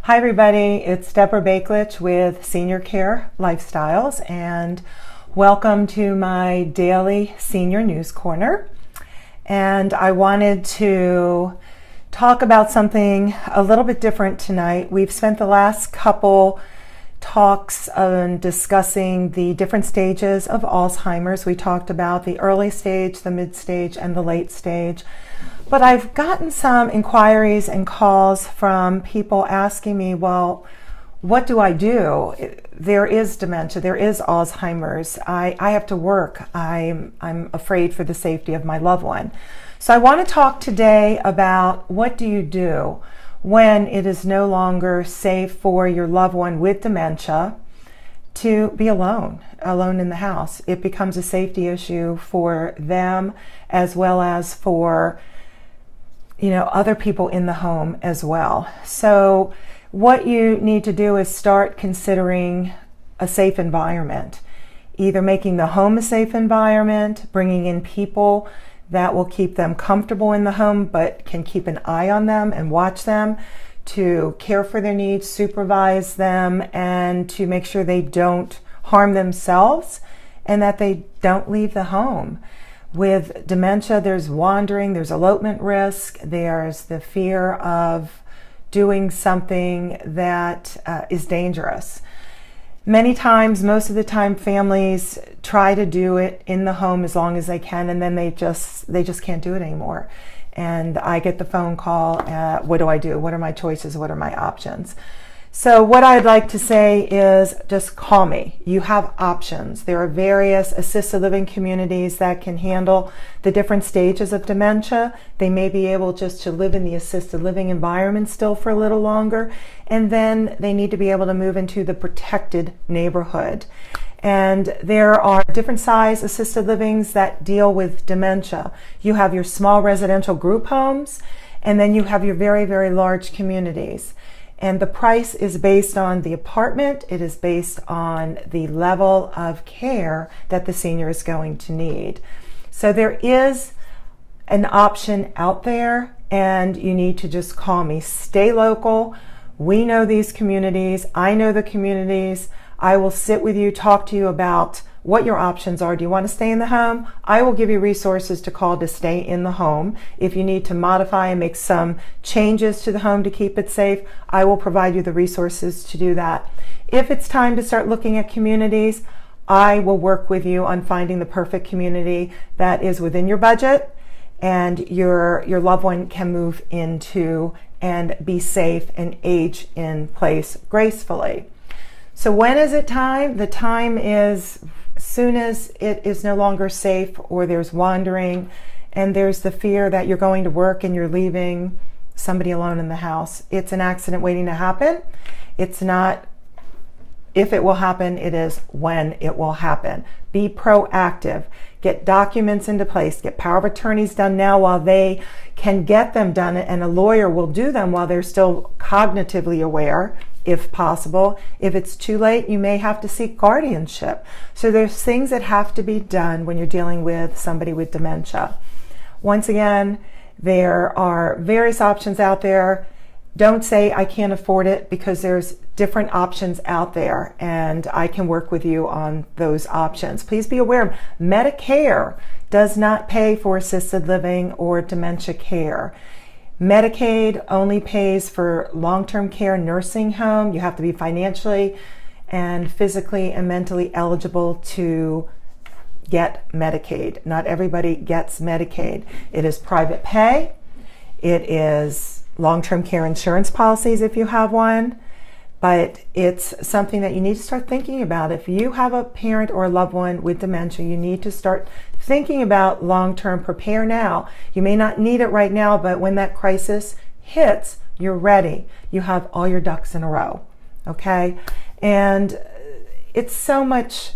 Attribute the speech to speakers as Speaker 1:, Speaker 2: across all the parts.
Speaker 1: Hi everybody, it's Deborah Bakelich with Senior Care Lifestyles, and welcome to my daily Senior News Corner. And I wanted to talk about something a little bit different tonight. We've spent the last couple talks on discussing the different stages of Alzheimer's. We talked about the early stage, the mid stage, and the late stage. But I've gotten some inquiries and calls from people asking me, well, what do I do? There is dementia, there is Alzheimer's. I have to work. I'm afraid for the safety of my loved one. So I want to talk today about what do you do when it is no longer safe for your loved one with dementia to be alone in the house. It becomes a safety issue for them as well as for other people in the home as well. So what you need to do is start considering a safe environment, either making the home a safe environment, bringing in people that will keep them comfortable in the home but can keep an eye on them and watch them, to care for their needs, supervise them, and to make sure they don't harm themselves and that they don't leave the home. With dementia, there's wandering, there's elopement risk, there's the fear of doing something that is dangerous. Many times, most of the time, families try to do it in the home as long as they can, and then they just can't do it anymore. And I get the phone call, what do I do? What are my choices? What are my options? So what I'd like to say is just call me. You have options. There are various assisted living communities that can handle the different stages of dementia. They may be able just to live in the assisted living environment still for a little longer, and then they need to be able to move into the protected neighborhood. And there are different size assisted livings that deal with dementia. You have your small residential group homes, and then you have your very, very large communities. And the price is based on the apartment. It is based on the level of care that the senior is going to need. So there is an option out there, and you need to just call me. Stay local. We know these communities. I know the communities. I will sit with you, talk to you about what your options are. Do you want to stay in the home? I will give you resources to call to stay in the home. If you need to modify and make some changes to the home to keep it safe, I will provide you the resources to do that. If it's time to start looking at communities, I will work with you on finding the perfect community that is within your budget and your loved one can move into and be safe and age in place gracefully. So when is it time? The time is as soon as it is no longer safe, or there's wandering and there's the fear that you're going to work and you're leaving somebody alone in the house. It's an accident waiting to happen. It's not if it will happen, it is when it will happen. Be proactive. Get documents into place. Get power of attorneys done now while they can get them done, and a lawyer will do them while they're still cognitively aware, if possible. If it's too late, you may have to seek guardianship. So there's things that have to be done when you're dealing with somebody with dementia. Once again, there are various options out there. Don't say I can't afford it, because there's different options out there and I can work with you on those options. Please be aware, Medicare does not pay for assisted living or dementia care. Medicaid only pays for long-term care nursing home. You have to be financially and physically and mentally eligible to get Medicaid. Not everybody gets Medicaid. It is private pay. It is long-term care insurance policies if you have one. But it's something that you need to start thinking about. If you have a parent or a loved one with dementia, you need to start thinking about long-term. Prepare now. You may not need it right now, but when that crisis hits, you're ready. You have all your ducks in a row, okay? And it's so much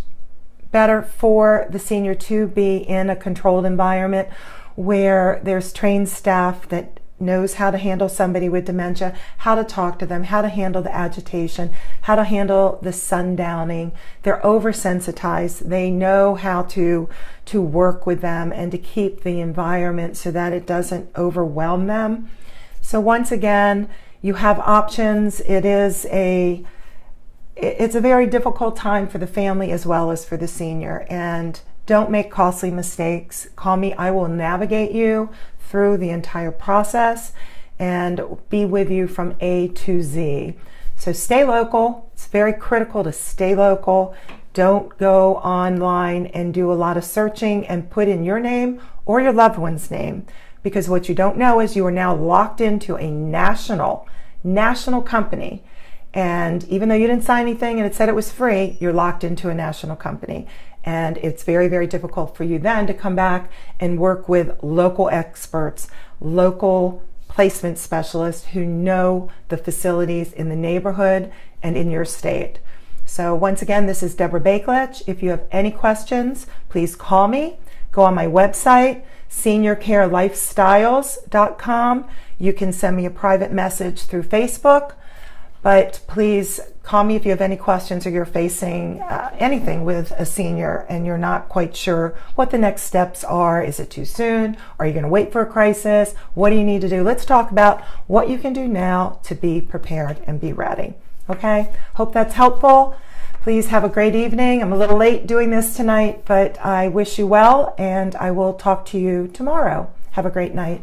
Speaker 1: better for the senior to be in a controlled environment where there's trained staff that knows how to handle somebody with dementia, how to talk to them, how to handle the agitation, how to handle the sundowning. They're oversensitized. They know how to work with them and to keep the environment so that it doesn't overwhelm them. So once again, you have options. It's a very difficult time for the family as well as for the senior, and don't make costly mistakes. Call me. I will navigate you through the entire process and be with you from A to Z. So stay local. It's very critical to stay local. Don't go online and do a lot of searching and put in your name or your loved one's name, because what you don't know is you are now locked into a national company. And even though you didn't sign anything and it said it was free, you're locked into a national company. And it's very, very difficult for you then to come back and work with local experts, local placement specialists who know the facilities in the neighborhood and in your state. So once again, this is Deborah Bakelich. If you have any questions, please call me. Go on my website, seniorcarelifestyles.com. You can send me a private message through Facebook, but please call me if you have any questions or you're facing anything with a senior and you're not quite sure what the next steps are. Is it too soon? Are you going to wait for a crisis? What do you need to do? Let's talk about what you can do now to be prepared and be ready. Okay? Hope that's helpful. Please have a great evening. I'm a little late doing this tonight, but I wish you well, and I will talk to you tomorrow. Have a great night.